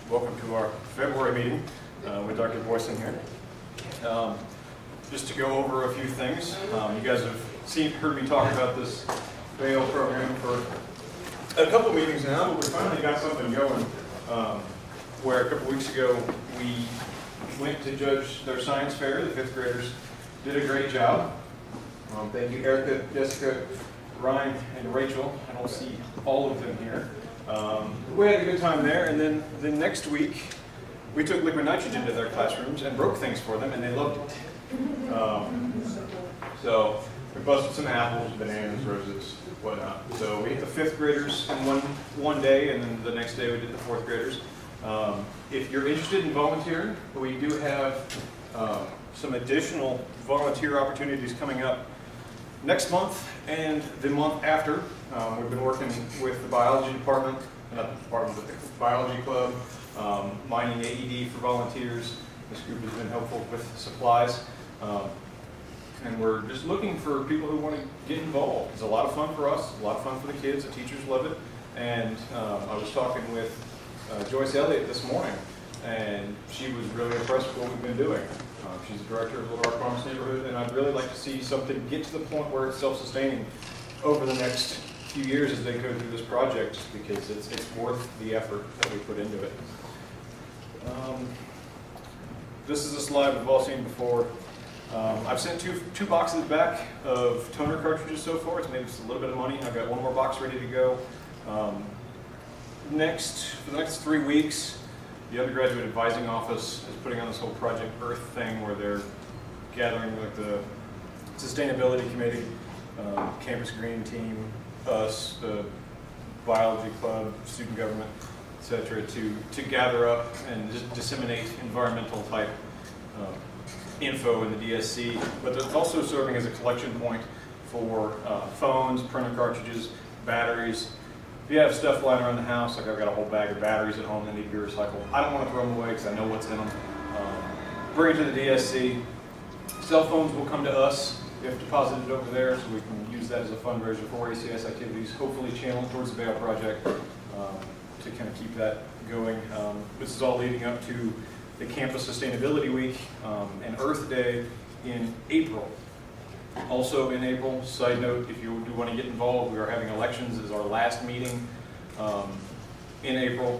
Welcome to our February meeting with Dr. Boysen here. Just to go over a few things. You guys have heard me talk about this BAO program for a couple meetings now, but we finally got something going. Where a couple weeks ago we went to judge their science fair. The fifth graders did a great job. Thank you, Erica, Jessica, Ryan, and Rachel. I don't see all of them here. We had a good time there, and then the next week we took liquid nitrogen to their classrooms and broke things for them, and they loved it. So we busted some apples, bananas, roses, whatnot. So we hit the fifth graders in one day, and then the next day we did the fourth graders. If you're interested in volunteering, we do have some additional volunteer opportunities coming up next month and the month after. We've been working with the biology department, not the department, but the biology club, mining AED for volunteers. This group has been helpful with supplies. And we're just looking for people who want to get involved. It's a lot of fun for us, a lot of fun for the kids. The teachers love it. And I was talking with Joyce Elliott this morning, and she was really impressed with what we've been doing. She's the director of Little Rock Farms Neighborhood, and I'd really like to see something get to the point where it's self-sustaining over the next few years as they go through this project, just because it's worth the effort that we put into it. This is a slide we've all seen before. I've sent two boxes back of toner cartridges so far. It's made us a little bit of money. I've got one more box ready to go. For the next 3 weeks, the undergraduate advising office is putting on this whole Project Earth thing where they're gathering like the sustainability committee, campus green team, us, the biology club, student government, etc., to gather up and just disseminate environmental type info in the DSC. But it's also serving as a collection point for phones, printer cartridges, batteries. If you have stuff lying around the house, like I've got a whole bag of batteries at home that need to be recycled, I don't want to throw them away because I know what's in them. Bring it to the DSC. Cell phones will come to us. We have deposited it over there, so we can use that as a fundraiser for ACS activities, hopefully channeled towards the BAO project to kind of keep that going. This is all leading up to the Campus Sustainability Week and Earth Day in April. Also in April, side note, if you do want to get involved, we are having elections as our last meeting in April.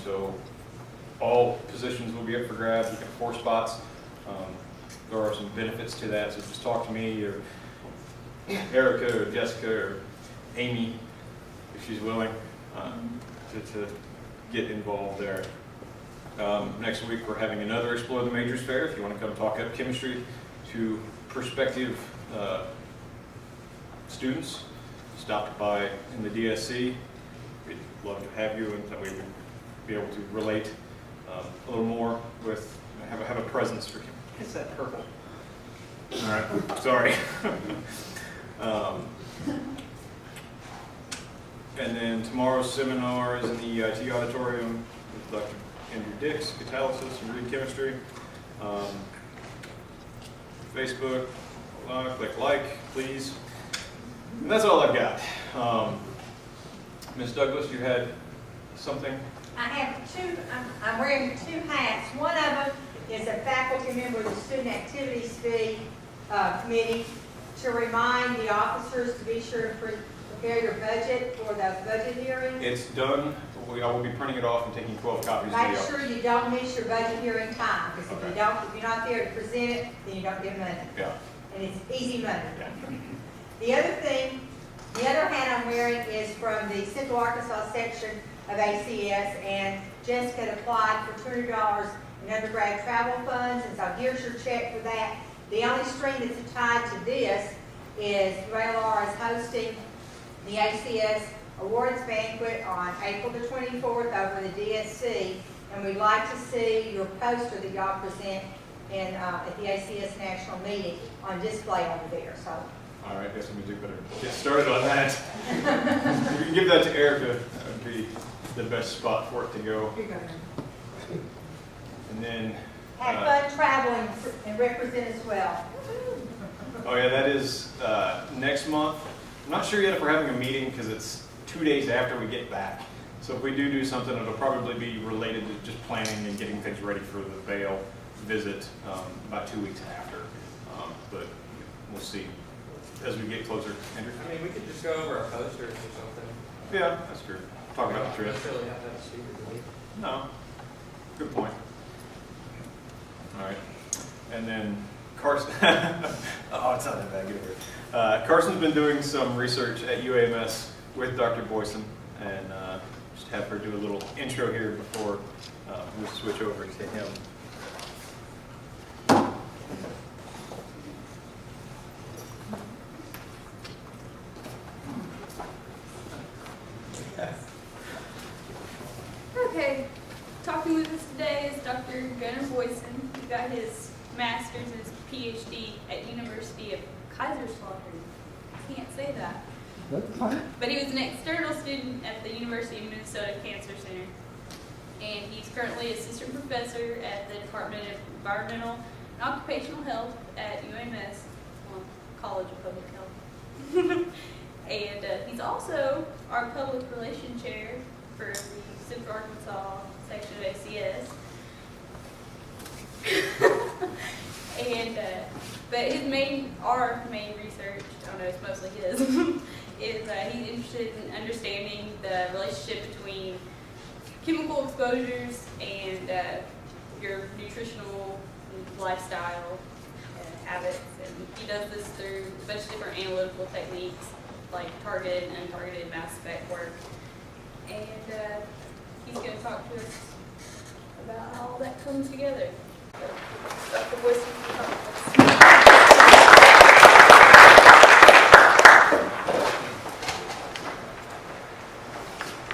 So all positions will be up for grabs. We have 4 spots. There are some benefits to that, so just talk to me or Erica or Jessica or Amy, if she's willing, to get involved there. Next week we're having another Explore the Majors Fair. If you want to come talk up chemistry to prospective students, stop by in the DSC. We'd love to have you, and that we would be able to relate a little more with, have a presence for. Is that purple? All right, sorry. And then tomorrow's seminar is in the EIT auditorium with Dr. Andrew Dix, catalysis and read chemistry. Facebook, click like, please. And that's all I've got. Ms. Douglas, you had something? I have two, I'm wearing 2 hats. One of them is a faculty member of the Student Activities Fee Committee to remind the officers to be sure to prepare your budget for those budget hearings. It's done. I will be printing it off and taking 12 copies to the Make office. sure you don't miss your budget hearing time, because if you're not there to present it, then you don't get money. Yeah. And it's easy money. Yeah. The other thing, the other hat I'm wearing is from the Central Arkansas section of ACS, and Jessica had applied for $200 in undergrad travel funds, and so here's your check for that. The only string that's tied to this is UALR is hosting the ACS Awards Banquet on April the 24th over the DSC, and we'd like to see your poster that y'all present at the ACS National Meeting on display over there. So. All right, guess we better get started on that. If you can give that to Erica, that would be the best spot for it to go. Here you go. And then have fun traveling and represent as well. Oh yeah, that is next month. I'm not sure yet if we're having a meeting because it's 2 days after we get back. So if we do something, it'll probably be related to just planning and getting things ready for the Vail visit about 2 weeks after. But we'll see as we get closer. Andrew? I mean, we could just go over our posters or something. Yeah, that's true. Talk about the We trip. don't necessarily have to have a speaker, do we? No. Good point. All right. And then Carson. Oh, it's not that bad. Get over it. Carson's been doing some research at UAMS with Dr. Boysen, and just have her do a little intro here before we switch over to him. Okay, talking with us today is Dr. Gunnar Boysen. He got his master's and his PhD at University of Kaiserslautern. Can't say that. That's fine. But he was an external student at the University of Minnesota Cancer Center. And he's currently assistant professor at the Department of Environmental and Occupational Health at UAMS, well, College of Public Health. And he's also our public relations chair for the Central Arkansas section of ACS. And but our main research, I don't know, it's mostly his, is he's interested in understanding the relationship between chemical exposures and your nutritional lifestyle habits. And he does this through a bunch of different analytical techniques like targeted and untargeted mass spec work. And he's going to talk to us about how all that comes together. So, Dr. Boysen, talk to us.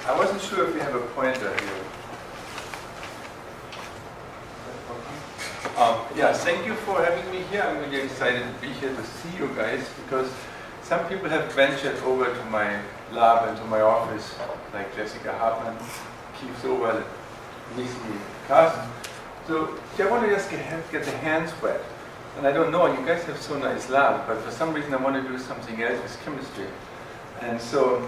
I wasn't sure if we have a pointer here. Yeah, thank you for having me here. I'm really excited to be here to see you guys because some people have ventured over to my lab and to my office, like Jessica Hartman, Keith Sowell, Nisi Carson. So they want to just get their hands wet. And I don't know, you guys have so nice lab, but for some reason I want to do something else with chemistry. And so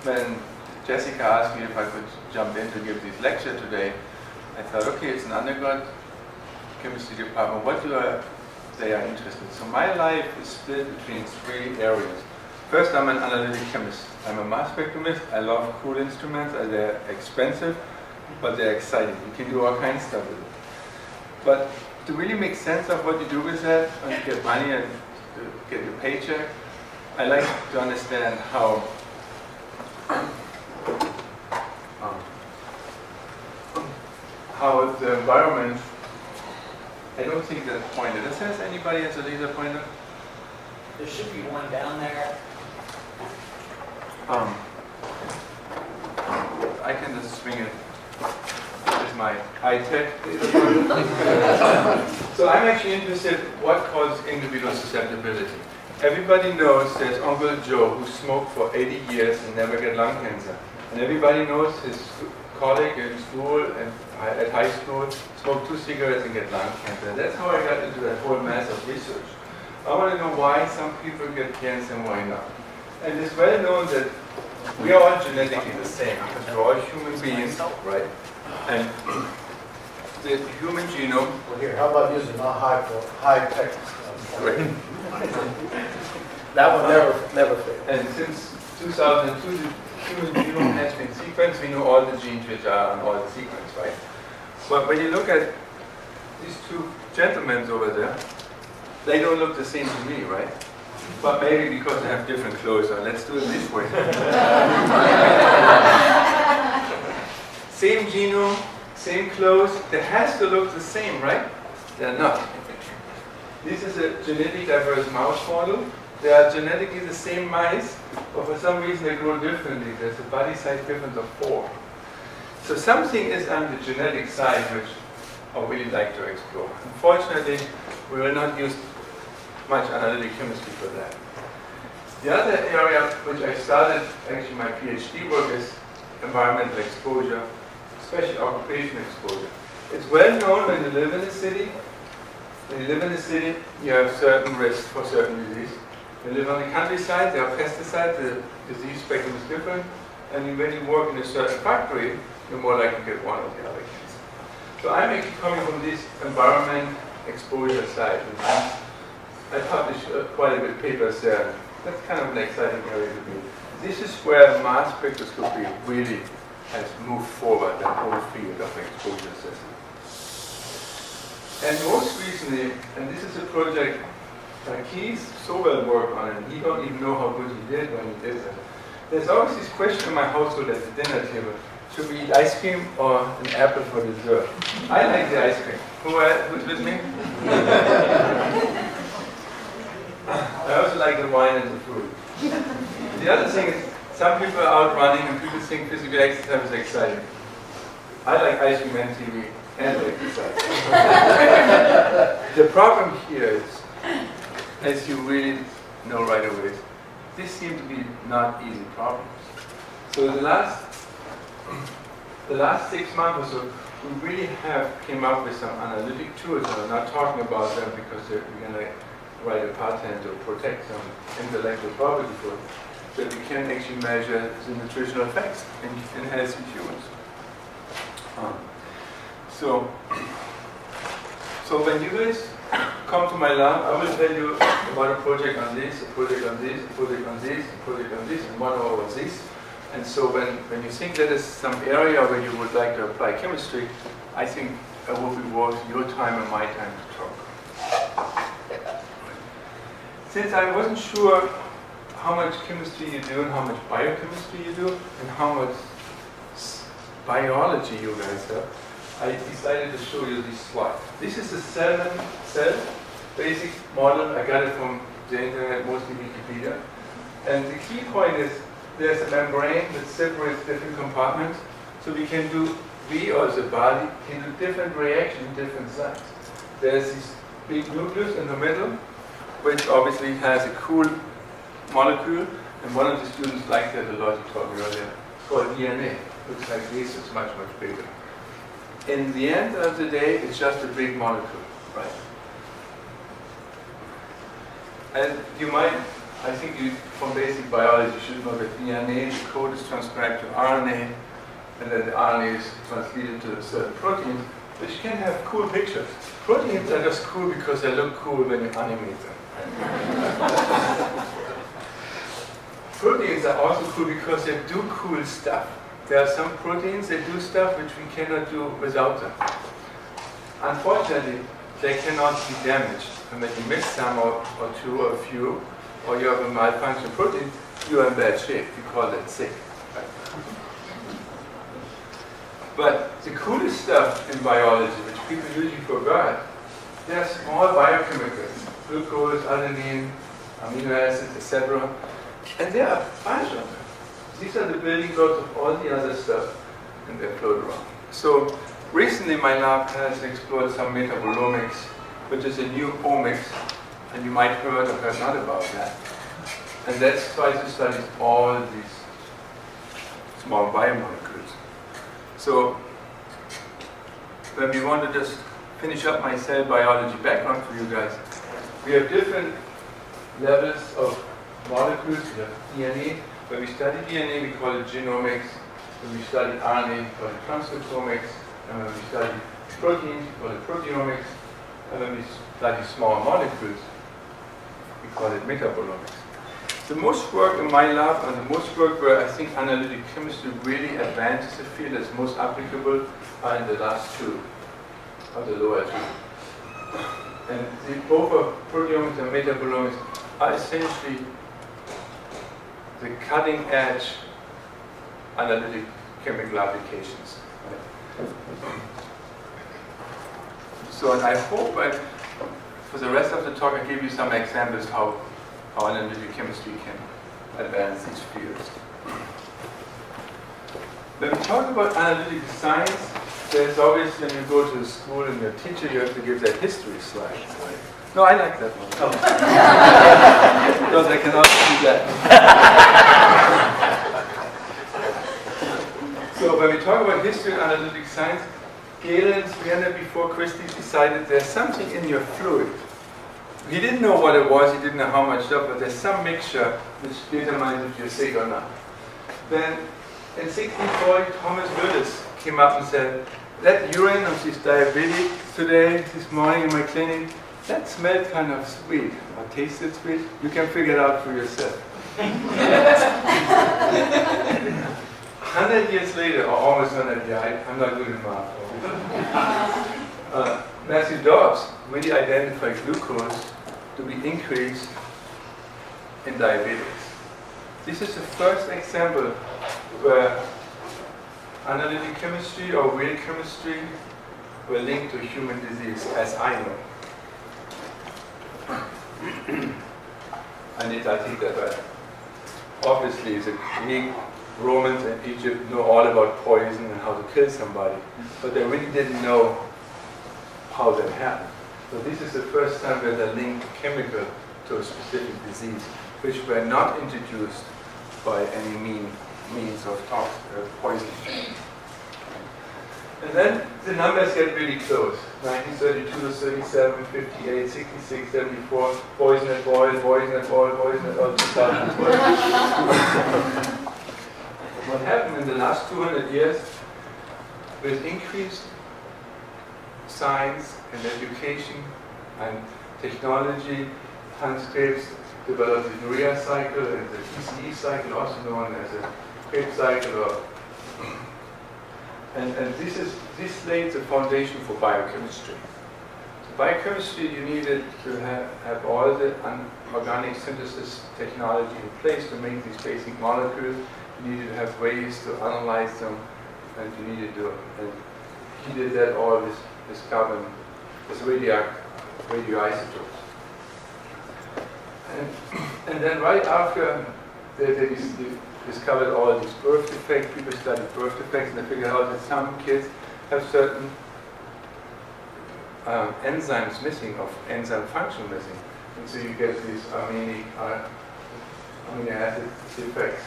when Jessica asked me if I could jump in to give this lecture today, I thought, okay, it's an undergrad chemistry department. What they are interested? So my life is split between 3 areas. First, I'm an analytical chemist. I'm a mass spectromist. I love cool instruments. They're expensive, but they're exciting. You can do all kinds of stuff with it. But to really make sense of what you do with that, and to get money and to get your paycheck, I like to understand how the environment. I don't think that's pointed. Does anybody has a laser pointer? There should be one down there. I can just swing it with my high-tech laser pointer. So I'm actually interested in what causes individual susceptibility. Everybody knows there's Uncle Joe who smoked for 80 years and never get lung cancer. And everybody knows his colleague in school and at high school smoked 2 cigarettes and get lung cancer. That's how I got into that whole mass of research. I want to know why some people get cancer and why not. And it's well known that we are all genetically the same because we're all human beings, right? And the human genome. Well, here, how about using high-tech stuff? Great. That one never failed. And since 2002, the human genome has been sequenced. We know all the genes which are on all the sequence, right? But when you look at these 2 gentlemen over there, they don't look the same to me, right? But maybe because they have different clothes on. Let's do it this way. Same genome, same clothes. They has to look the same, right? They're not. This is a genetically diverse mouse model. They are genetically the same mice, but for some reason they grow differently. There's a body size difference of 4. So something is on the genetic side which I really like to explore. Unfortunately, we will not use much analytical chemistry for that. The other area which I started actually my PhD work is environmental exposure, especially occupational exposure. It's well known when you live in a city. When you live in a city, you have certain risks for certain disease. When you live on the countryside, there are pesticides, the disease spectrum is different. And when you work in a certain factory, you're more likely to get one or the other cancer. So I'm actually coming from this environment exposure side. And I published quite a bit of papers there. That's kind of an exciting area to be. This is where mass spectroscopy really has moved forward, the whole field of exposure assessment. And most recently, and this is a project Keith so well worked on, and he don't even know how good he did when he did it. There's always this question in my household at the dinner table: should we eat ice cream or an apple for dessert? I like the ice cream. Who's with me? I also like the wine and the food. The other thing is, some people are out running and people think physical exercise is exciting. I like ice cream and TV and exercise. The problem here is, as you really know right away, this seems to be not easy problems. So the last 6 months or so, we really have came up with some analytic tools, and I'm not talking about them because we're going to write a patent or protect some intellectual property for them, that we can actually measure the nutritional effects in healthy humans. So when you guys come to my lab, I will tell you about a project on this, a project on this, a project on this, a project on this, and 1 hour on this. And so when you think that is some area where you would like to apply chemistry, I think it will be worth your time and my time to talk. Since I wasn't sure how much chemistry you do and how much biochemistry you do and how much biology you guys have, I decided to show you this slide. This is a cell basic model. I got it from the internet, mostly Wikipedia. And the key point is there's a membrane that separates different compartments. So we can do, we or the body can do different reactions in different sites. There's this big nucleus in the middle, which obviously has a cool molecule. And one of the students liked that a lot, he told me earlier. It's called DNA. Looks like this, it's much, much bigger. In the end of the day, it's just a big molecule, right? And you might, I think you, from basic biology, should know that DNA, the code is transcribed to RNA, and then the RNA is translated to certain proteins, which can have cool pictures. Proteins are just cool because they look cool when you animate them. Proteins are also cool because they do cool stuff. There are some proteins that do stuff which we cannot do without them. Unfortunately, they cannot be damaged. And when you miss some or two or a few, or you have a malfunction protein, you are in bad shape. We call that sick. Right? But the coolest stuff in biology, which people usually forget, they are small biochemicals. Glucose, adenine, amino acids, etc. And there are a bunch of them. These are the building blocks of all the other stuff, and they float around. So recently my lab has explored some metabolomics, which is a new omics, and you might have heard or heard not about that. And that's tries to study all these small biomolecules. So when we want to just finish up my cell biology background for you guys, we have different levels of molecules. We have DNA. When we study DNA, we call it genomics. When we study RNA, we call it transcriptomics. And when we study proteins, we call it proteomics. And when we study small molecules, we call it metabolomics. The most work in my lab, and the most work where I think analytical chemistry really advances the field as most applicable, are in the last two, or the lower two. And both of proteomics and metabolomics are essentially the cutting edge analytic chemical applications. So, and I hope for the rest of the talk I give you some examples how analytic chemistry can advance these fields. When we talk about analytical science, there's always, when you go to the school and your teacher, you have to give that history slide. Right? No, I like that one. Because I cannot do that. So when we talk about history and analytic science, Galen, 300 before Christie, decided there's something in your fluid. He didn't know what it was, he didn't know how much stuff, but there's some mixture which determines if you're sick or not. Then In 1964, Thomas Willis came up and said, that urine of this diabetic today, this morning in my clinic, that smelled kind of sweet, or tasted sweet. You can figure it out for yourself. 100 years later, or almost 100 years, I'm not good in math. Matthew Dobbs really identified glucose to be increased in diabetics. This is the first example where analytical chemistry or real chemistry were linked to human disease, as I know. I think that obviously the Greek, Romans, and Egypt know all about poison and how to kill somebody, but they really didn't know how that happened. So this is the first time where they linked chemical to a specific disease, which were not introduced by any means of poison. And then the numbers get really close. 1932, 37, 58, 66, 74, poison at boil, poison at boil, poison at all, 2000. What happened in the last 200 years with increased science and education and technology, Hans Krebs developed the urea cycle and the TCE cycle, also known as a Krebs cycle. And this laid the foundation for biochemistry. So biochemistry, you needed to have all the organic synthesis technology in place to make these basic molecules. You needed to have ways to analyze them, and you needed to, and he did that all with carbon, with radioisotopes. And then right after they discovered all these birth defects, people studied birth defects, and they figured out that some kids have certain enzymes missing, of enzyme function missing. And so you get these amino acid defects.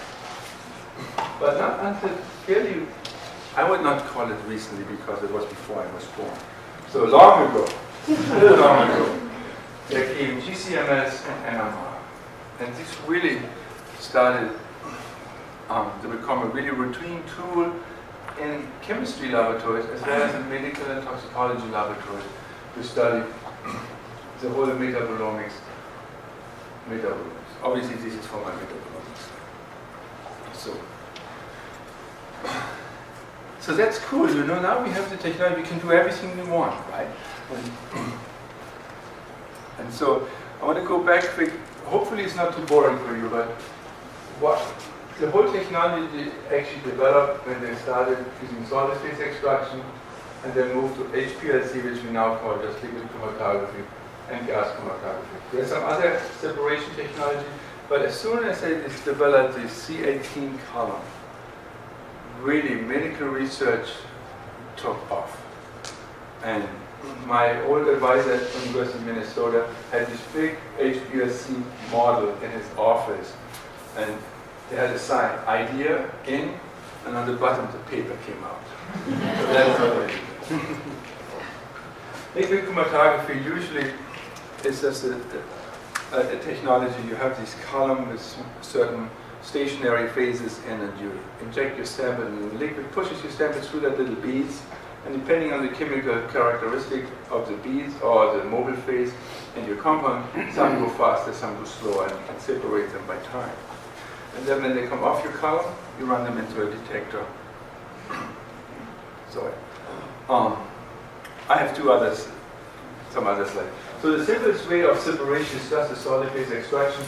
But not until fairly, I would not call it recently because it was before I was born. So long ago, a little long ago, there came GCMS and NMR. And this really started to become a really routine tool in chemistry laboratories as well as in medical and toxicology laboratories to study the whole metabolomics. Obviously, this is for my metabolomics. So that's cool, you know, now we have the technology, we can do everything we want, right? And so I want to go back quick. Hopefully it's not too boring for you, but the whole technology actually developed when they started using solid phase extraction and then moved to HPLC, which we now call just liquid chromatography and gas chromatography. There's some other separation technology, but as soon as they developed the C18 column, really medical research took off. And my old advisor at the University of Minnesota had this big HPLC model in his office, and they had a sign, idea in, and on the bottom the paper came out. So that's what I did. Liquid chromatography usually is just a technology. You have this column with certain stationary phases in, and you inject your sample, and the liquid pushes your sample through that little beads, and depending on the chemical characteristic of the beads or the mobile phase in your compound, some go faster, some go slower, and you can separate them by time. And then when they come off your column, you run them into a detector. Sorry. I have some other slides. So the simplest way of separation is just a solid phase extraction,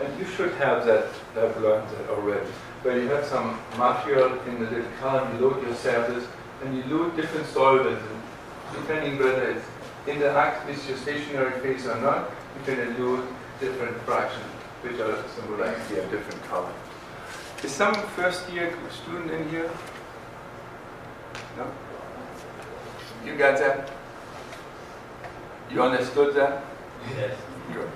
and you should have learned that already. Where you have some material in the little column, you load your samples, and you load different solvents, and depending whether it interacts with your stationary phase or not, you can load different fractions, which are symbolized here in different colors. Is some first year student in here? No? You got that? You understood that? Yes. Good.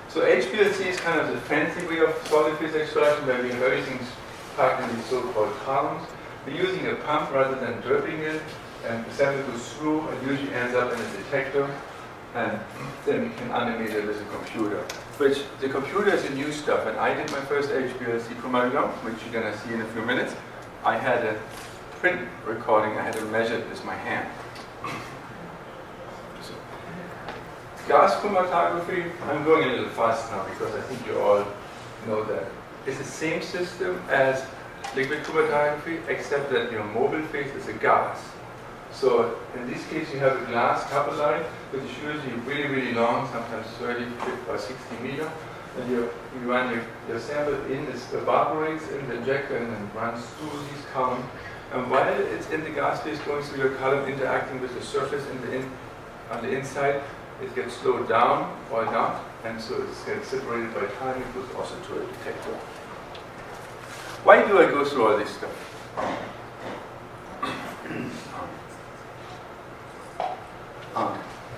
So HPLC is kind of the fancy way of solid phase extraction, where we have everything packed in these so-called columns. We're using a pump rather than dripping it, and the sample goes through and usually ends up in a detector. and then we can animate it with a computer. Which the computer is a new stuff. And I did my first HPLC chromatograph, which you're going to see in a few minutes. I had a print recording. I had to measure it with my hand. So, gas chromatography. I'm going a little fast now because I think you all know that. It's the same system as liquid chromatography, except that your mobile phase is a gas. So in this case, you have a glass capillary, which is usually really, really long, sometimes 30, 50, or 60 meter. And you run your sample in, it evaporates in the injector and then runs through these columns. And while it's in the gas phase going through your column, interacting with the surface on the inside, it gets slowed down or not. And so it gets separated by time. It goes also to a detector. Why do I go through all this stuff?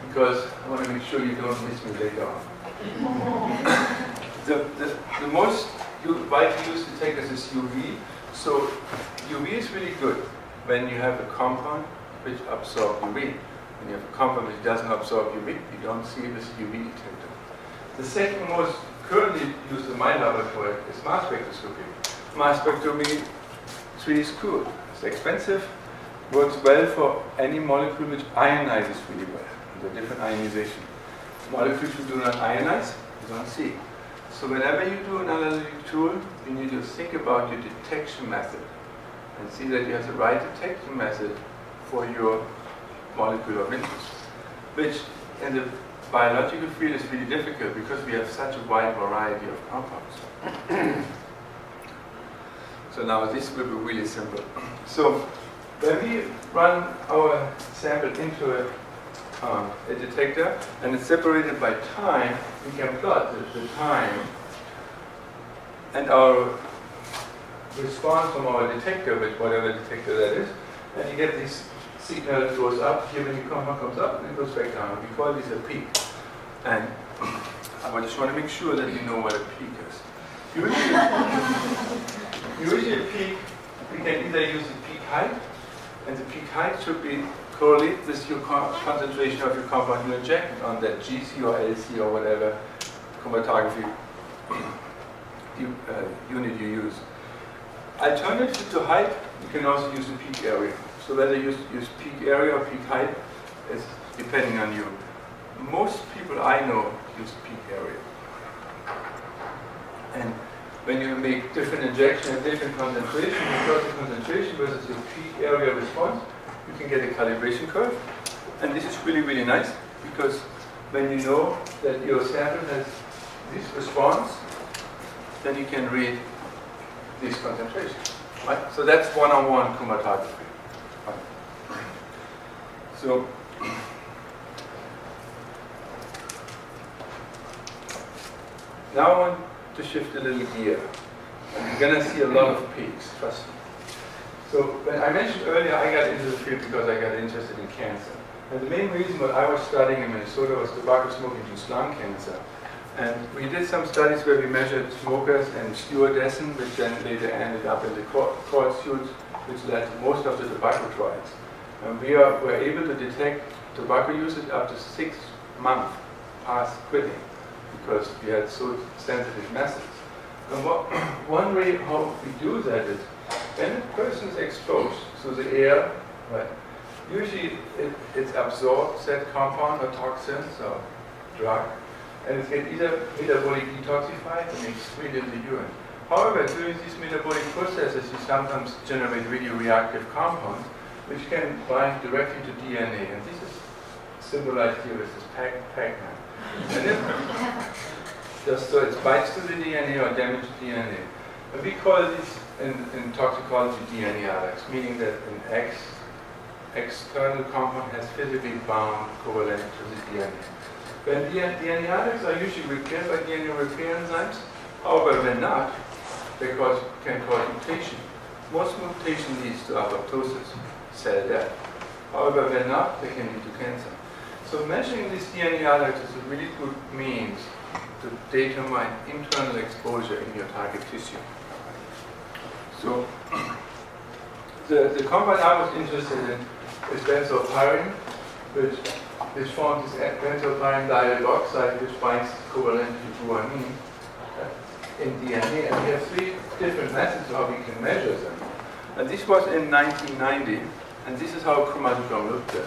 Because I want to make sure you don't miss me later on. the most widely used detectors is UV. So UV is really good when you have a compound which absorbs UV. When you have a compound which doesn't absorb UV, you don't see this UV detector. The second most currently used in my laboratory is mass spectroscopy. Mass spectrometry is really cool. It's expensive, works well for any molecule which ionizes really well. The different ionization. Molecules you do not ionize, you don't see. So whenever you do an analytical tool, you need to think about your detection method and see that you have the right detection method for your molecule of interest, which in the biological field is really difficult because we have such a wide variety of compounds. So now this will be really simple. So when we run our sample into a detector and it's separated by time, we can plot the time and our response from our detector, with whatever detector that is, and you get this signal that goes up. Here when the compound comes up and it goes back down. We call this a peak. And I just want to make sure that you know what a peak is. Usually a peak, we can either use the peak height, and the peak height should be correlate with your concentration of your compound you inject on that GC or LC or whatever chromatography unit you use. Alternative to height, you can also use the peak area. So whether you use peak area or peak height is depending on you. Most people I know use peak area. And when you make different injection at different concentration, because the concentration versus the peak area response, you can get a calibration curve. And this is really, really nice because when you know that your sample has this response, then you can read this concentration. Right? So that's one-on-one chromatography. Right. So now I want to shift a little gear. And you're going to see a lot of peaks, trust me. So when I mentioned earlier, I got into the field because I got interested in cancer. And the main reason what I was studying in Minnesota was tobacco smoke-induced lung cancer. And we did some studies where we measured smokers and stewardessen, which then later ended up in the court suits, which led to most of the tobacco trials. And we were able to detect tobacco usage up to 6 months past quitting because we had so sensitive methods. And one way how we do that is when a person is exposed to the air, right, usually it absorbs that compound or toxins or drug, and it gets either metabolic detoxified and excreted in the urine. However, during these metabolic processes, you sometimes generate radioreactive compounds which can bind directly to DNA, and this is symbolized here with this Pac-Man. And just so it binds to the DNA or damages DNA. And we call this in toxicology DNA ADAX, meaning that an external compound has physically bound covalent to the DNA. When DNA ADAX are usually repaired by DNA repair enzymes, however, when not, they can cause mutation. Most mutation leads to apoptosis, cell death. However, when not, they can lead to cancer. So measuring this DNA ADAX is a really good means to determine internal exposure in your target tissue. So the compound I was interested in is benzopyrene, which which forms this benzopyene dioxide, which binds covalently to guanine in DNA. And we have 3 different methods how we can measure them. And this was in 1990, and this is how chromatograph looked at.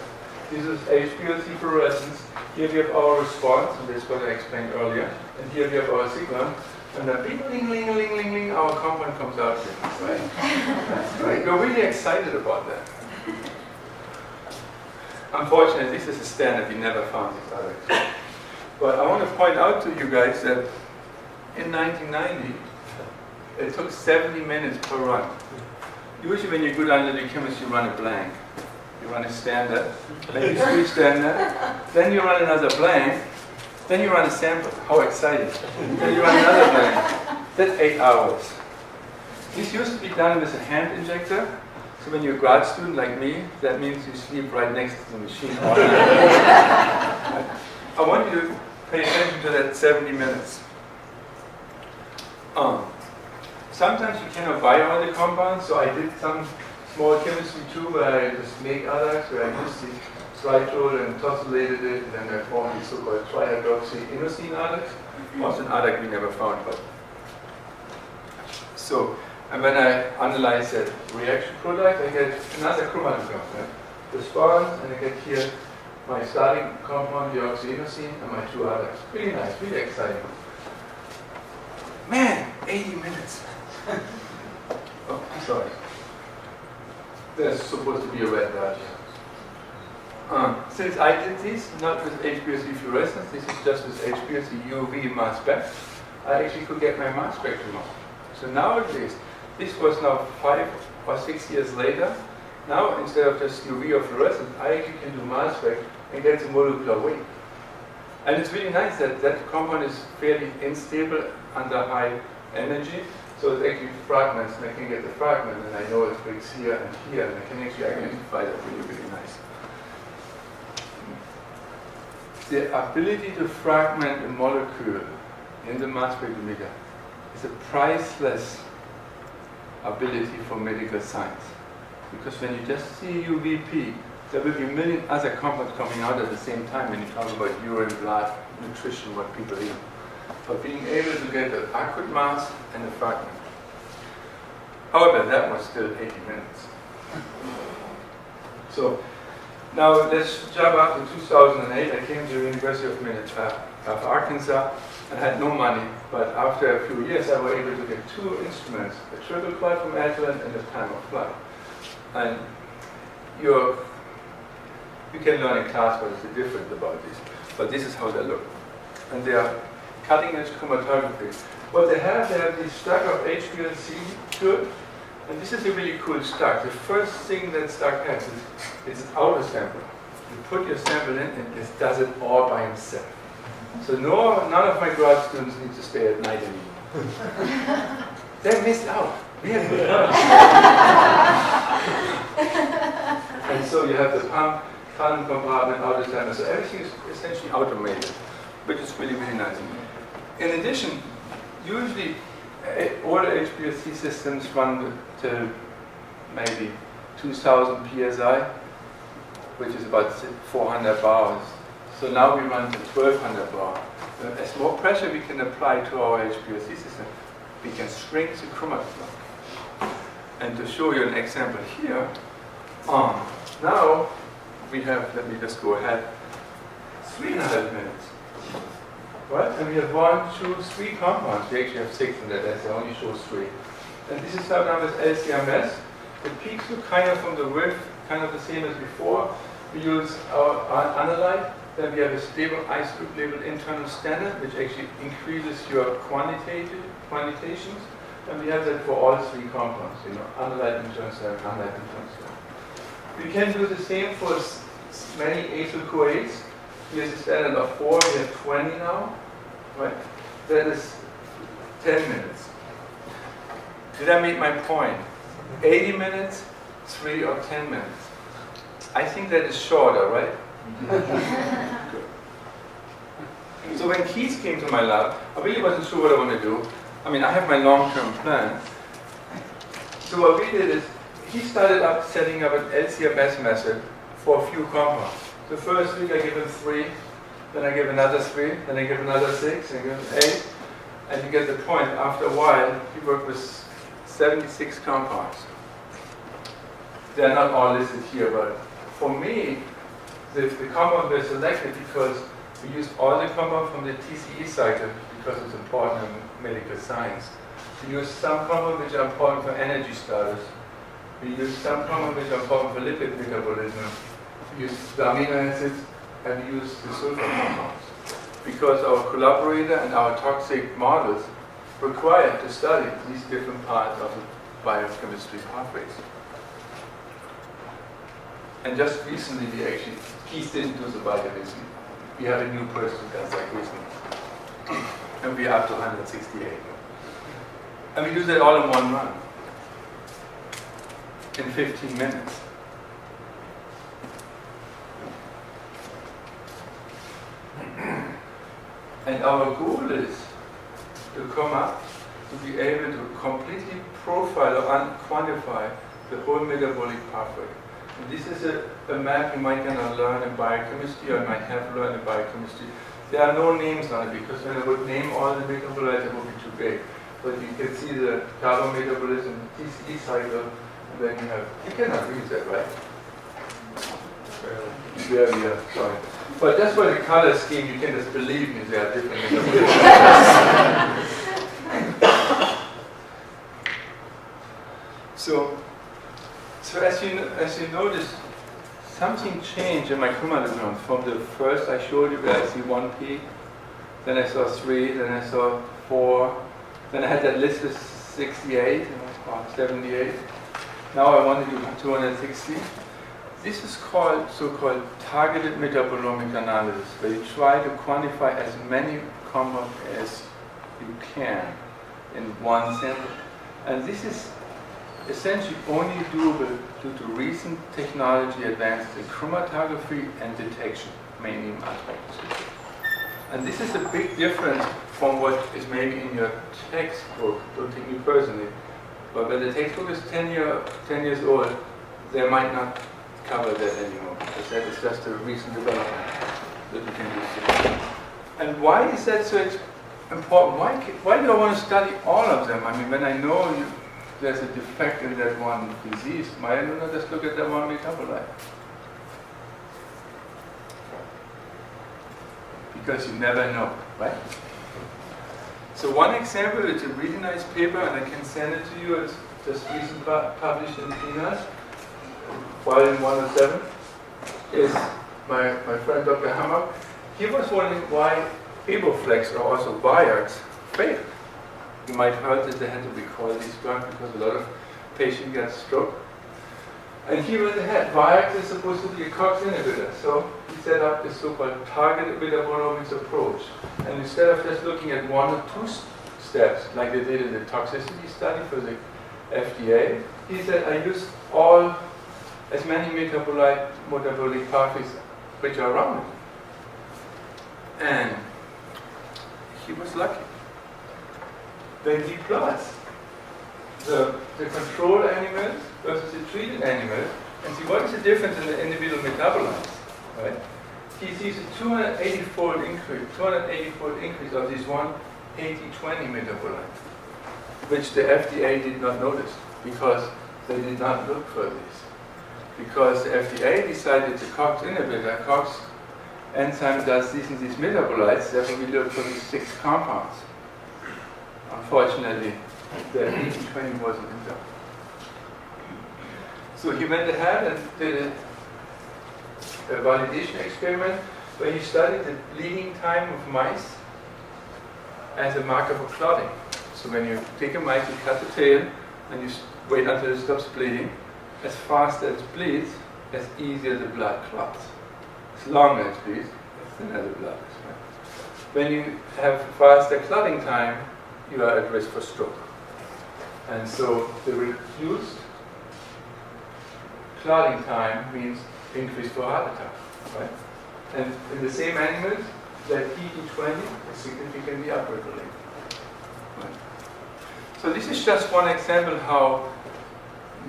This is HPLC fluorescence. Here we have our response, and that's what I explained earlier. And here we have our signal. And then bing, ling, ling, ling, ling, ling, our compound comes out here. Right? We're really excited about that. Unfortunately, this is a standard. We never found this other. But I want to point out to you guys that in 1990, it took 70 minutes per run. Usually when you go to analytical chemistry, you run a blank. You run a standard, then you switch standard, then you run another blank, then you run a sample. How exciting. Then you run another blank. That's 8 hours. This used to be done with a hand injector. So when you're a grad student like me, that means you sleep right next to the machine. I want you to pay attention to that 70 minutes. Sometimes you cannot buy all the compounds, so I did some small chemistry too, where I just make others, where I used the tritol and tosylated it, and then I formed the so-called trihydroxyinosine adduct. Also an adduct we never found, but so. And when I analyze that reaction product, I get another chromatograph, right? Response, and I get here my starting compound, deoxyinosine, and my 2 adducts. Really nice, really exciting. Man, 80 minutes. Oh, I'm sorry. There's supposed to be a red dot here. Since I did this, not with HPLC fluorescence, this is just with HPLC UV mass spec, I actually could get my mass spectrum off. So nowadays, this was now 5 or 6 years later. Now, instead of just UV or fluorescence, I actually can do mass spec and get the molecular weight. And it's really nice that that compound is fairly unstable under high energy. So it's actually fragments, and I can get the fragment, and I know it breaks here and here, and I can actually identify that really, really nice. The ability to fragment a molecule in the mass spectrometer is a priceless ability for medical science. Because when you just see UVP, there will be a million other compounds coming out at the same time when you talk about urine, blood, nutrition, what people eat. But being able to get an accurate mass and a fragment. However, that was still 80 minutes. So now let's jump up to 2008. I came to the University of Arkansas and had no money, but after a few years I was able to get 2 instruments, a triple quad from Agilent and a time of flight. And you can learn in class what is the difference about this, but this is how they look. And they are cutting edge chromatography. What they have this stack of HPLC to it, and this is a really cool stack. The first thing that stack has is an outer sample. You put your sample in and it does it all by himself. So none of my grad students need to stay at night anymore. They missed out. We had good lunch. And so you have the pump, column compartment, outer sample. So everything is essentially automated, which is really, really nice. In addition, usually all HPLC systems run to maybe 2000 psi, which is about 400 bars. So now we run to 1200 bar. As more pressure we can apply to our HPLC system, we can shrink the chromatograph. And to show you an example here, now we have, let me just go ahead, 3.5 minutes. Right? And we have 1, 2, 3 compounds. We actually have 6 in that essay, I only show 3. And this is done with LCMS. The peaks look kind of from the width, kind of the same as before. We use our analyte. Then we have a stable isotope labeled internal standard, which actually increases your quantitations. And we have that for all 3 compounds, analyte, internal standard, analyte, internal standard. We can do the same for many acyl-CoAs. Here's a standard of 4, we have 20 now. Right? That is 10 minutes. Did I make my point? 80 minutes, 3 or 10 minutes. I think that is shorter, right? So when Keith came to my lab, I really wasn't sure what I want to do. I mean, I have my long-term plan. So what we did is, he started up setting up an LCMS method for a few compounds. So The first week I give him 3, then I give another 3, then I give another 6, and I give him 8. And you get the point. After a while, he worked with 76 compounds. They are not all listed here, but for me, the compound were selected because we used all the compounds from the TCE cycle because it's important in medical science. We use some compounds which are important for energy status. We use some compounds which are important for lipid metabolism. We use the amino acids and we use the sulfur compounds. Because our collaborator and our toxic models require to study these different parts of the biochemistry pathways. And just recently Keith didn't do the vitamin C. We have a new person who does that recently. And we are up to 168. And we do that all in 1 month. In 15 minutes. And our goal is to come up to be able to completely profile or quantify the whole metabolic pathway. And this is a map you might gonna learn in biochemistry, or you might have learned in biochemistry. There are no names on it because when I would name all the metabolites, it would be too big. But you can see the carbon metabolism, TCE cycle, and then you cannot read that, right? Barely, yeah, sorry. But just by the color scheme, you can just believe me, they are different. So as you notice, something changed in my chromosomes from the first I showed you where I see 1 peak, then I saw 3, then I saw 4, then I had that list of 68 or 78. Now I want to do 260. This is called so-called targeted metabolomic analysis, where you try to quantify as many compounds as you can in one sample. And this is essentially only doable due to recent technology advances in chromatography and detection, mainly in microscopy. And this is a big difference from what is maybe in your textbook, don't take me personally, but when the textbook is 10 years old, they might not cover that anymore, because that is just a recent development that we can use today. And why is that so important? Why do I want to study all of them? I mean, when I know there's a defect in that one disease, why don't I just look at that one metabolite? Because you never know, right? So one example, it's a really nice paper, and I can send it to you. It's just recently published in PNAS. Volume 107 is my friend Dr. Hammer. He was wondering why Eboflex, or also Vioxx, failed. You might have heard that they had to recall these drugs because a lot of patients get stroke. And he went ahead. Vioxx is supposed to be a COX inhibitor, so he set up this so-called targeted metabolomics approach. And instead of just looking at 1 or 2 steps, like they did in the toxicity study for the FDA, he said, I use as many metabolic pathways which are around it. And he was lucky. Then he plots the control animals versus the treated animals and see what is the difference in the individual metabolites, right? He sees a 280-fold increase of these 180-20 metabolites, which the FDA did not notice because they did not look for this. Because the FDA decided the COX inhibitor, COX enzyme does these and these metabolites, therefore we look for these 6 compounds. Unfortunately, the 80-20 wasn't in there. So he went ahead and did a validation experiment where he studied the bleeding time of mice as a marker for clotting. So when you take a mice, you cut the tail, and you wait until it stops bleeding. As fast as it bleeds, as easier the blood clots. As long as it bleeds, as thinner the blood is. Right? When you have faster clotting time, you are at risk for stroke. And so the reduced clotting time means increase for heart attack. Right? And in the same animals, that ED20 is significantly upregulated. Right? So this is just one example how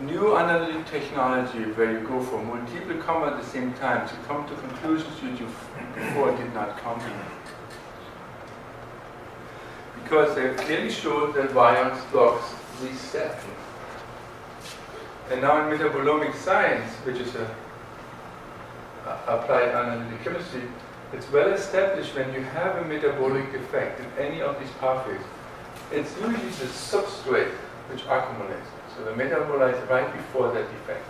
new analytic technology where you go for multiple comma at the same time to come to conclusions you before did not come to. Because they clearly showed that Vions blocks these steps. And now in metabolomic science, which is applied analytical chemistry, it's well established when you have a metabolic effect in any of these pathways. It's usually the substrate which accumulates. So the metabolites right before that defect.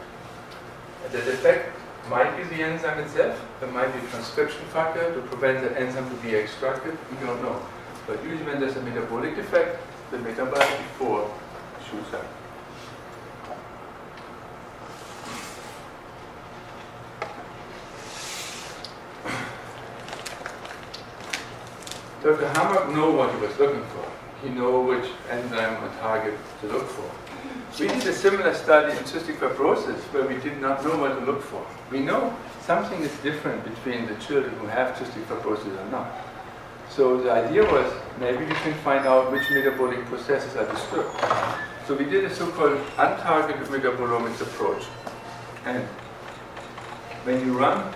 And that defect might be the enzyme itself, there might be a transcription factor to prevent that enzyme to be extracted, we don't know. But usually when there's a metabolic defect, the metabolite before shoots up. Dr. Hammock knew what he was looking for. He knew which enzyme or target to look for. We did a similar study in cystic fibrosis where we did not know what to look for. We know something is different between the children who have cystic fibrosis or not. So the idea was maybe we can find out which metabolic processes are disturbed. So we did a so-called untargeted metabolomics approach. And when you run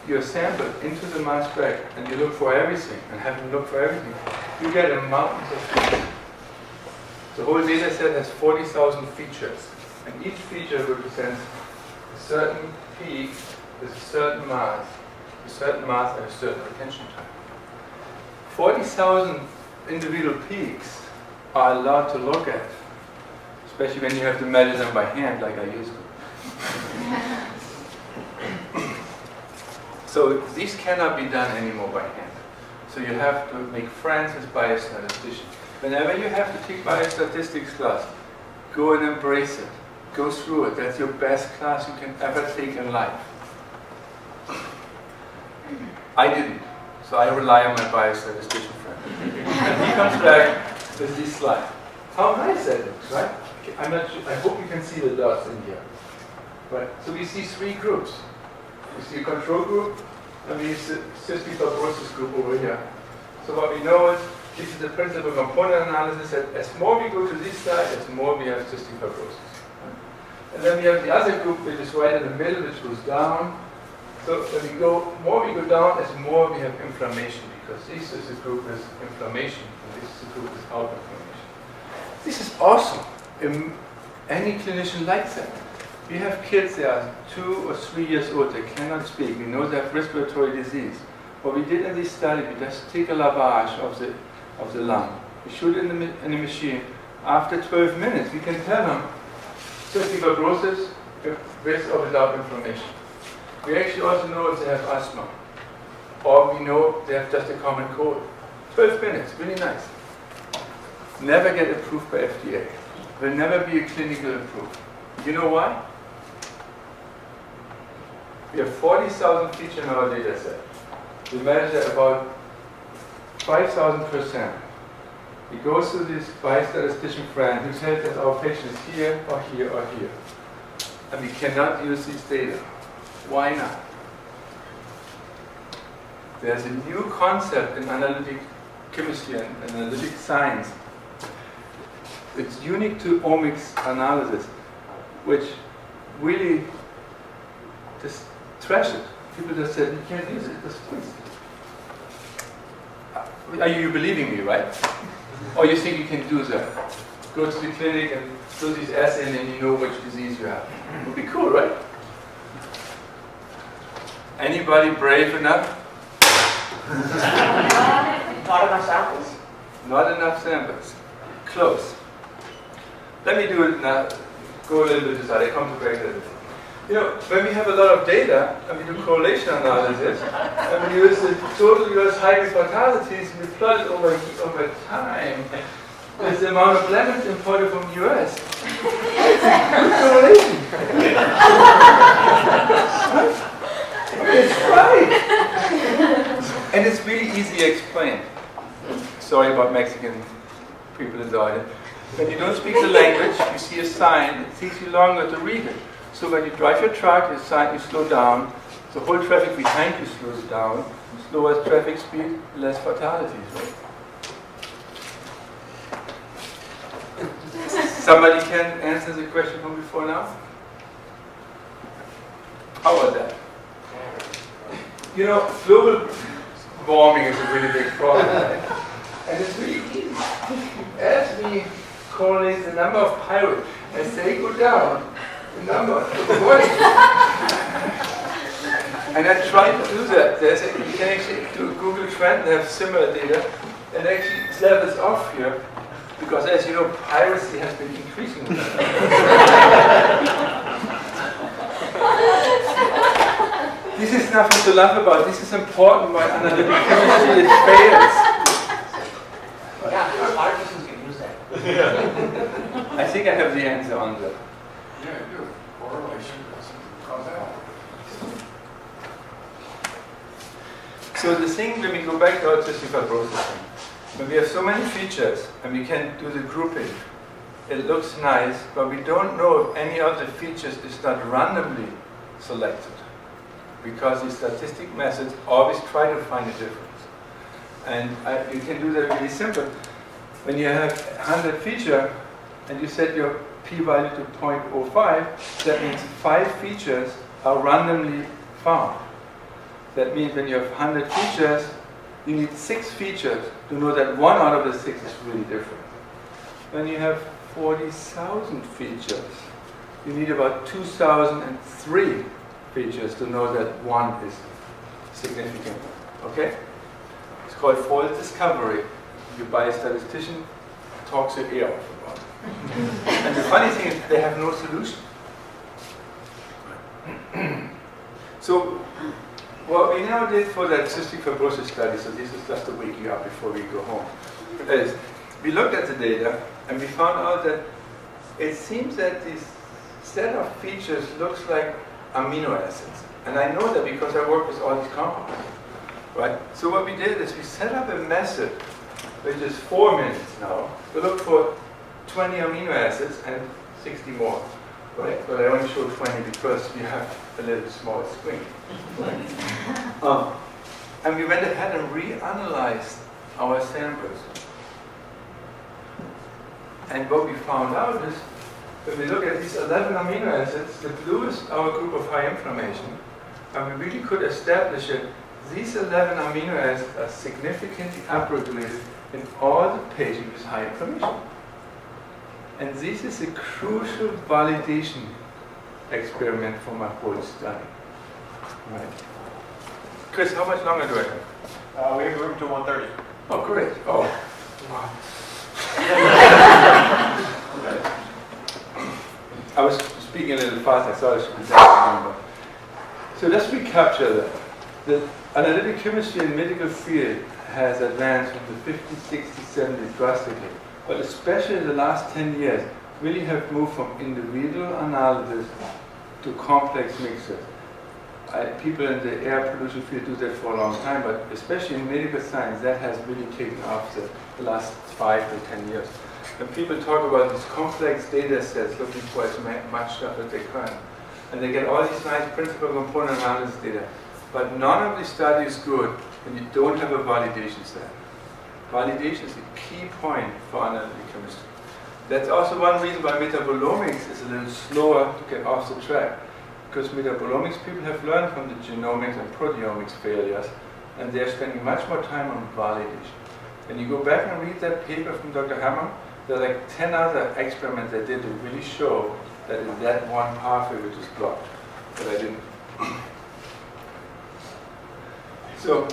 your sample into the mass spec and you look for everything and have them look for everything, you get a mountain of features. The whole data set has 40,000 features, and each feature represents a certain peak with a certain mass and a certain retention time. 40,000 individual peaks are a lot to look at, especially when you have to measure them by hand like I used to. So these cannot be done anymore by hand. So you have to make friends with biostatisticians. Whenever you have to take biostatistics class, go and embrace it. Go through it. That's your best class you can ever take in life. I didn't. So I rely on my biostatistician friend. And he comes back with this slide. How nice that looks, right? I'm not sure, I hope you can see the dots in here. Right. So we see three groups. We see a control group, and we see a cystic fibrosis group over here. So what we know is, this is the principal component analysis, that as more we go to this side, as more we have cystic fibrosis. And then we have the other group, which is right in the middle, which goes down. So when we go, more we go down, as more we have inflammation, because this is a group with inflammation, and this is a group without inflammation. This is awesome. Any clinician likes that. We have kids that are 2 or 3 years old, they cannot speak. We know they have respiratory disease. What we did in this study, we just take a lavage of the lung. We shoot it in the machine. After 12 minutes, we can tell them cystic fibrosis with or without inflammation. We actually also know if they have asthma, or we know they have just a common cold. 12 minutes, really nice. Never get approved by FDA. Will never be a clinical approved. You know why? We have 40,000 features in our data set. We measure about 5,000%. We go through this biostatistician friend who tells us our patient is here or here or here. And we cannot use these data. Why not? There's a new concept in analytic chemistry and analytic science. It's unique to omics analysis, which really just trash it. People just said, you can't use it, just twist it. Are you believing me, right? Or you think you can do that? Go to the clinic and do these assays and you know which disease you have. It would be cool, right? Anybody brave enough? Not enough samples. Not enough samples. Close. Let me do it now. Go a little bit aside. I come to back later. You know, when we have a lot of data and we do correlation analysis, and we use the total US hybrid fatalities, we plot it over time with the amount of lemons imported from the US. It's a good correlation. It's right. And it's really easy explained. Sorry about Mexican people in the audience. When you don't speak the language, you see a sign, it takes you longer to read it. So when you drive your truck, the sign, you slow down. The whole traffic behind you slows down. Slower traffic speed, less fatalities, right? Somebody can answer the question from before now? How about that? You know, global warming is a really big problem, right? And it's really easy. As we correlate the number of pirates, as they go down, the number of and I tried to do that. You can actually do Google Trend and have similar data, and actually it levels off here, because as you know, piracy has been increasing. This is nothing to laugh about. This is important why analytical chemistry it fails. Yeah, artisans can use that. I think I have the answer on that. Yeah, I do. Correlation doesn't cause out. So the thing, when we go back to our cystic fibrosis, when we have so many features and we can do the grouping, it looks nice, but we don't know if any of the features is not randomly selected, because the statistic methods always try to find a difference. And you can do that really simple. When you have 100 features and you set your p-value to 0.05, that means 5 features are randomly found. That means when you have 100 features, you need 6 features to know that one out of the 6 is really different. When you have 40,000 features, you need about 2,003 features to know that one is significant. Okay? It's called false discovery. You buy a statistician, talks your ear off about it. And the funny thing is, they have no solution. So, what we now did for that cystic fibrosis study, so this is just to wake you up before we go home, is we looked at the data and we found out that it seems that this set of features looks like amino acids. And I know that because I work with all these compounds. Right? So what we did is we set up a method, which is 4 minutes now, to look for 20 amino acids and 60 more. Right? But I only show 20 because we have a little small screen. Right? And we went ahead and reanalyzed our samples. And what we found out is, when we look at these 11 amino acids, the blue is our group of high inflammation, and we really could establish that these 11 amino acids are significantly upregulated in all the patients with high inflammation. And this is a crucial validation experiment for my whole study. Right. Chris, how much longer do I have? We have room to 1:30. Oh, great. Oh, wow. I was speaking a little fast. I thought I should be that. So let's recapture that. The analytical chemistry in medical field has advanced from the 50s, 60s, 70s drastically. But especially in the last 10 years, really have moved from individual analysis to complex mixtures. People in the air pollution field do that for a long time, but especially in medical science, that has really taken off the last 5 to 10 years. When people talk about these complex data sets looking for as much stuff as they can, and they get all these nice principal component analysis data, but none of the study is good when you don't have a validation set. Validation is a key point for analytical chemistry. That's also one reason why metabolomics is a little slower to get off the track, because metabolomics people have learned from the genomics and proteomics failures, and they're spending much more time on validation. When you go back and read that paper from Dr. Hammer, there are like 10 other experiments they did to really show that in that one pathway which is blocked, but I didn't. So,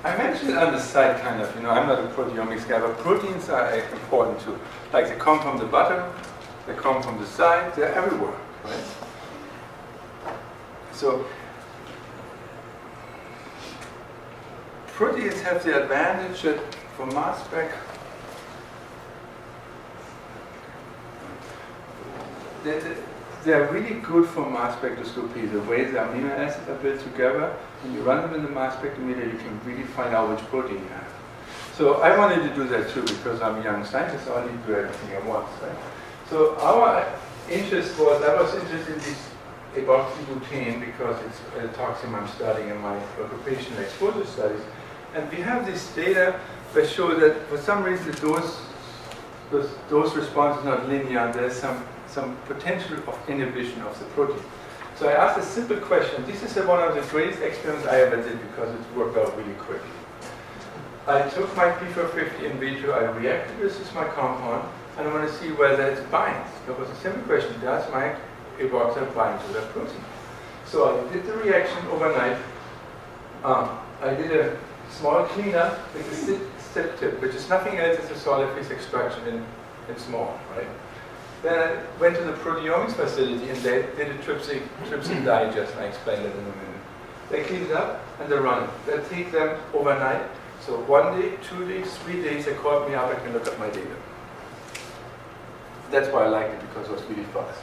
I mentioned on the side kind of, I'm not a proteomics guy, but proteins are important too. Like they come from the bottom, they come from the side, they're everywhere, right? So, proteins have the advantage that for mass spec, they're really good for mass spectroscopy. The way the amino acids are built together, when you run them in the mass spectrometer, you can really find out which protein you have. So I wanted to do that too because I'm a young scientist, so I need to do everything at once. Right? So our interest was, I was interested in this epoxybutane because it's a toxin I'm studying in my occupational exposure studies. And we have this data that shows that for some reason the dose because those responses are not linear, and there's some potential of inhibition of the protein. So I asked a simple question. This is one of the greatest experiments I ever did because it worked out really quickly. I took my P450 in vitro, I reacted this is my compound, and I want to see whether it binds. That was a simple question. Does my evoxer bind to that protein? So I did the reaction overnight. I did a small cleanup with a step tip, which is nothing else than a solid phase extraction in small, right? Then I went to the proteomics facility and they did a trypsin digest, and I explained it in a minute. They clean it up and they run it. They take them overnight. So 1 day, 2 days, 3 days, they called me up, I can look at my data. That's why I liked it, because it was really fast.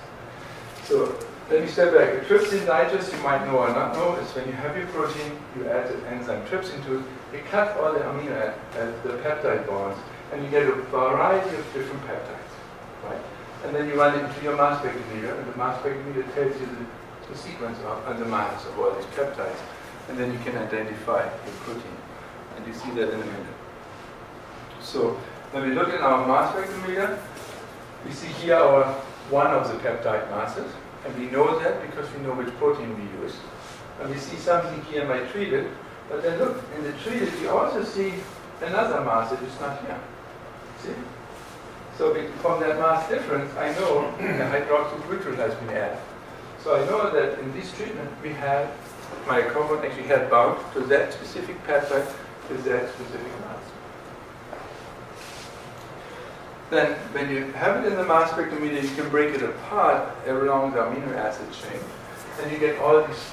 So let me step back. A trypsin digest, you might know or not know, is when you have your protein, you add the enzyme trypsin to it, it cuts all the the peptide bonds, and you get a variety of different peptides, right? And then you run it into your mass spectrometer, and the mass spectrometer tells you the sequence and the mass of all these peptides, and then you can identify the protein. And you see that in a minute. So when we look at our mass spectrometer, we see here one of the peptide masses, and we know that because we know which protein we use. And we see something here in my treated, but then look, in the treated we also see another mass that is not here. See? So from that mass difference, I know the hydroxybutyryl has been added. So I know that in this treatment we had, my compound actually had bound to that specific peptide with that specific mass. Then when you have it in the mass spectrometer, you can break it apart along the amino acid chain, and you get all these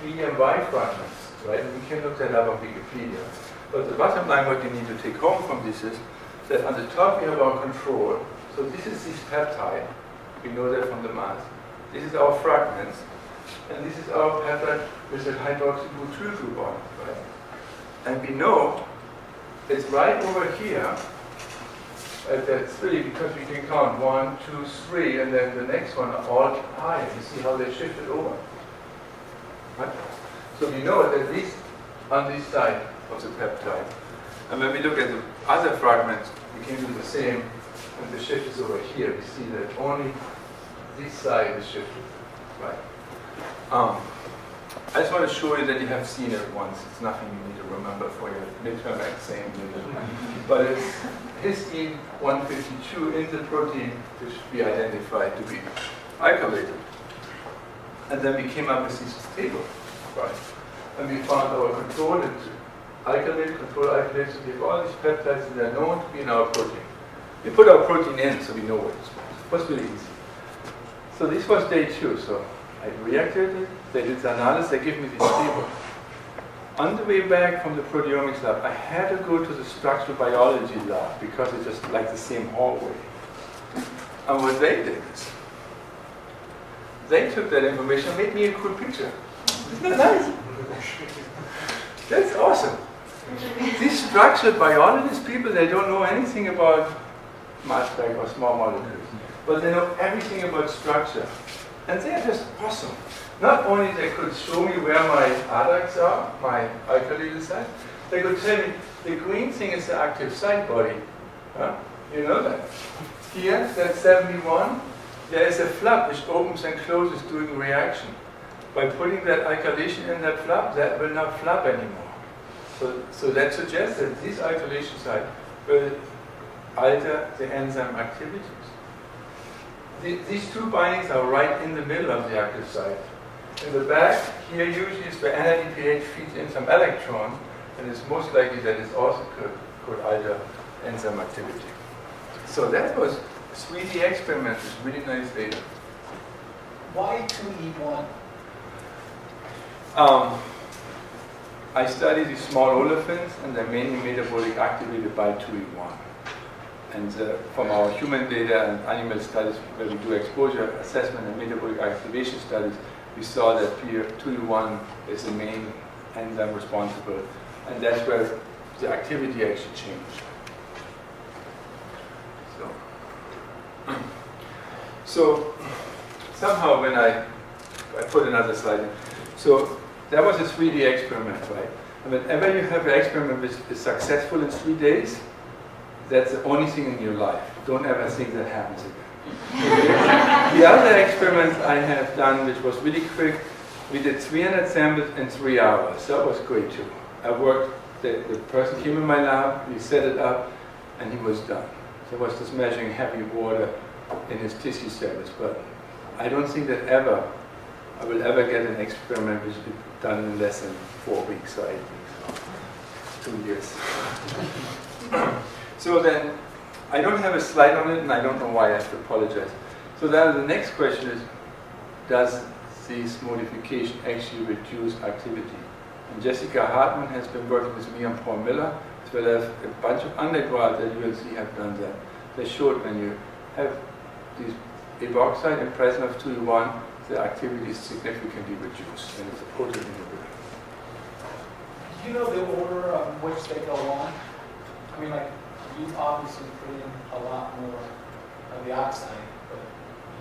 V and Y fragments, right? And you can look that up on Wikipedia. But the bottom line, what you need to take home from this is that on the top we have our control. So this is this peptide. We know that from the mass. This is our fragments, and this is our peptide with the hydroxybutyryl group on it, right? And we know it's right over here. That's really because we can count 1, 2, 3, and then the next one are all high. You see how they shifted over. Right? So we know at least on this side of the peptide. And when we look at the other fragments, we can do the same. And the shift is over here. We see that only this side is shifted. Right? I just want to show you that you have seen it once. It's nothing you need to remember for your midterm exam. But it's histine 152 in the protein, which we identified to be alkylated. And then we came up with this table, right? And we found our control and alkylated, control alkylated. So we have all these peptides that are known to be in our protein. We put our protein in so we know what it is. It was really easy. So this was day 2. So I reacted it, they did the analysis, they gave me this table. On the way back from the proteomics lab, I had to go to the structural biology lab because it's just like the same hallway. And what they did is, they took that information and made me a cool picture. Isn't that nice? That's awesome. These structural biologists, people, they don't know anything about mass spec or small molecules, but they know everything about structure. And they're just awesome. Not only they could show me where my ADACs are, my alkylated site, they could tell me the green thing is the active site body. Huh? You know that. Here, that's 71. There is a flap which opens and closes during reaction. By putting that alkylation in that flap, that will not flap anymore. So that suggests that this alkylation site will alter the enzyme activities. These two bindings are right in the middle of the active site. In the back, here usually is where NADPH feeds in some electron, and it's most likely that it also could alter enzyme activity. So that was a 3D experiment with really nice data. Why 2E1? I studied these small olefins, and they're mainly metabolic activated by 2E1. And from our human data and animal studies where we do exposure assessment and metabolic activation studies, we saw that 2E1 is the main enzyme responsible, and that's where the activity actually changed. So somehow when I put another slide in, so that was a 3D experiment, right? And whenever you have an experiment which is successful in 3 days, that's the only thing in your life. don't ever think that happens again. The other experiments I have done, which was really quick, we did 300 samples in 3 hours. That was great too. I worked, the person came in my lab, we set it up, and he was done. So I was just measuring heavy water in his tissue samples, but I don't think that I will ever get an experiment which is done in less than 4 weeks or 8 weeks, or 2 years. So then, I don't have a slide on it, and I don't know why I have to apologize. So then the next question is, does this modification actually reduce activity? And Jessica Hartman has been working with me and Paul Miller, as well as a bunch of undergrads at UNC have done that. They showed when you have these epoxide in presence of 2E1, the activity is significantly reduced, and it's a protein inhibitor. Do you know the order of which they go on? I mean, like, you obviously put in a lot more of the oxide, but,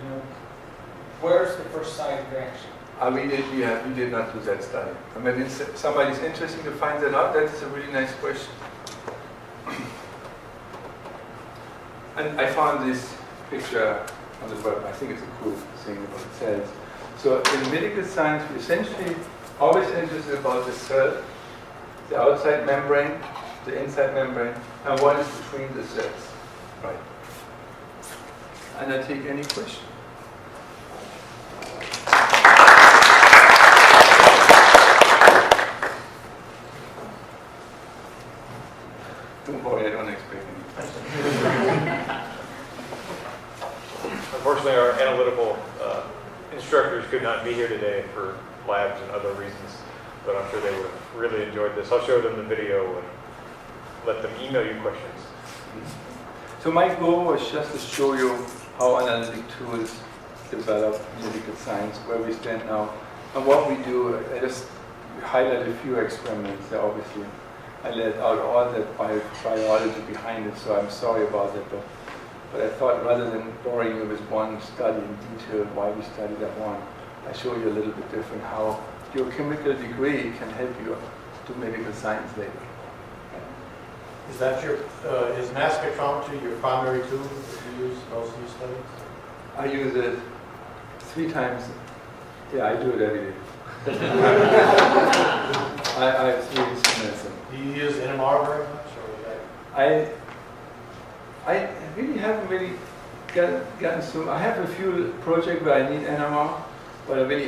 you know, where's the first site of reaction? We did not do that study. I mean, if somebody's interested to find that out, that's a really nice question. And I found this picture on the web. I think it's a cool thing about cells. So in medical science, we're essentially always interested about the cell, the outside membrane, the inside membrane, and what is between the cells. Right. And I take any question. Don't worry, I don't expect any questions. Unfortunately, our analytical instructors could not be here today for labs and other reasons, but I'm sure they would have really enjoyed this. I'll show them the video and let them email you questions. So my goal was just to show you how analytic tools develop in medical science, where we stand now, and what we do. I just highlight a few experiments there, obviously. I let out all the biology behind it, so I'm sorry about that. But I thought rather than boring you with one study in detail, why we study that one, I show you a little bit different how your chemical degree can help you do medical science later. Is that your, is mass spectrometry your primary tool that you use in most of your studies? I use it 3 times. Yeah, I do it every day. I have 3 instruments. Do you use NMR very much, or is that? I really haven't really gotten so. I have a few projects where I need NMR, but I really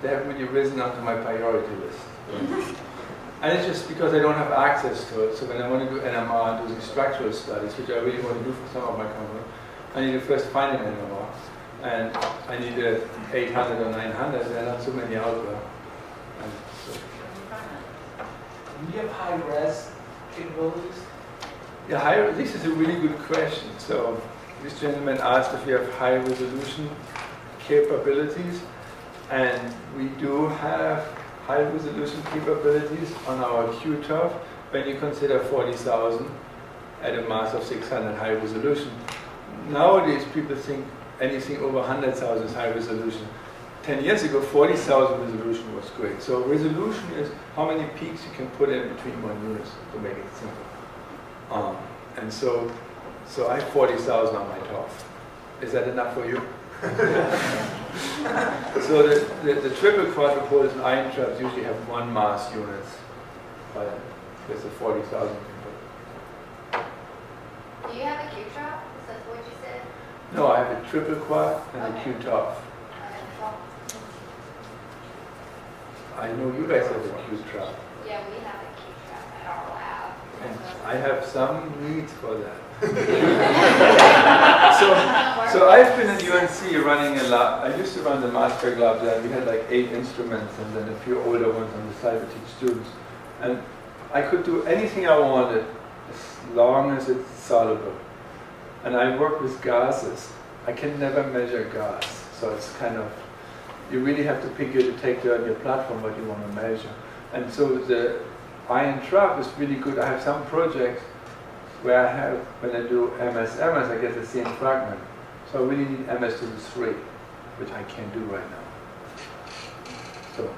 they haven't really risen onto my priority list. And it's just because I don't have access to it. So when I want to do NMR and do these structural studies, which I really want to do for some of my company, I need to first find an NMR. And I need a 800 or 900, there are not so many out there. And so, Do you have high-res capabilities? yeah, this is a really good question. So this gentleman asked if we have high resolution capabilities, and we do have high resolution capabilities on our QTOF when you consider 40,000 at a mass of 600 high resolution. Nowadays people think anything over 100,000 is high resolution. 10 years ago, 40,000 resolution was great. So resolution is how many peaks you can put in between 1 unit, to make it simple. And so I have 40,000 on my TOF. Is that enough for you? So the triple quadrupoles and ion traps usually have 1 mass unit, but there's a 40,000 people. Do you have a Q trap? Is that what you said? No, I have a triple quad and a QTOF. I know you guys have a Q trap. Yeah, we have a Q trap at our lab. And I have some needs for that. So I've been at UNC running a lab. I used to run the mass spec lab there. We had like 8 instruments and then a few older ones on the side to teach students. And I could do anything I wanted as long as it's soluble. And I work with gases. I can never measure gas. So it's kind of, you really have to pick your detector on your platform what you want to measure. And so the ion trap is really good. I have some projects where I have, when I do MS, I get the same fragment. So I really need MS to the 3, which I can't do right now. So,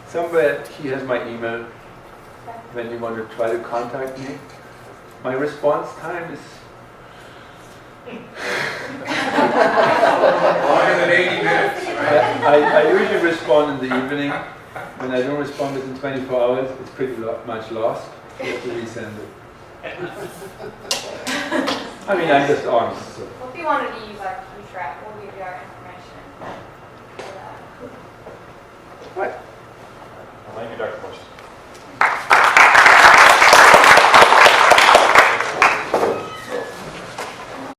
somewhere he has my email when you want to try to contact me. My response time is Longer than 80 minutes, right? I usually respond in the evening. When I don't respond within 24 hours, it's pretty much lost. You have to resend it. I mean, I'm just honest. So. Well, if you wanted to use like QTrack, we'll give you our information for that. Thank you, Dr.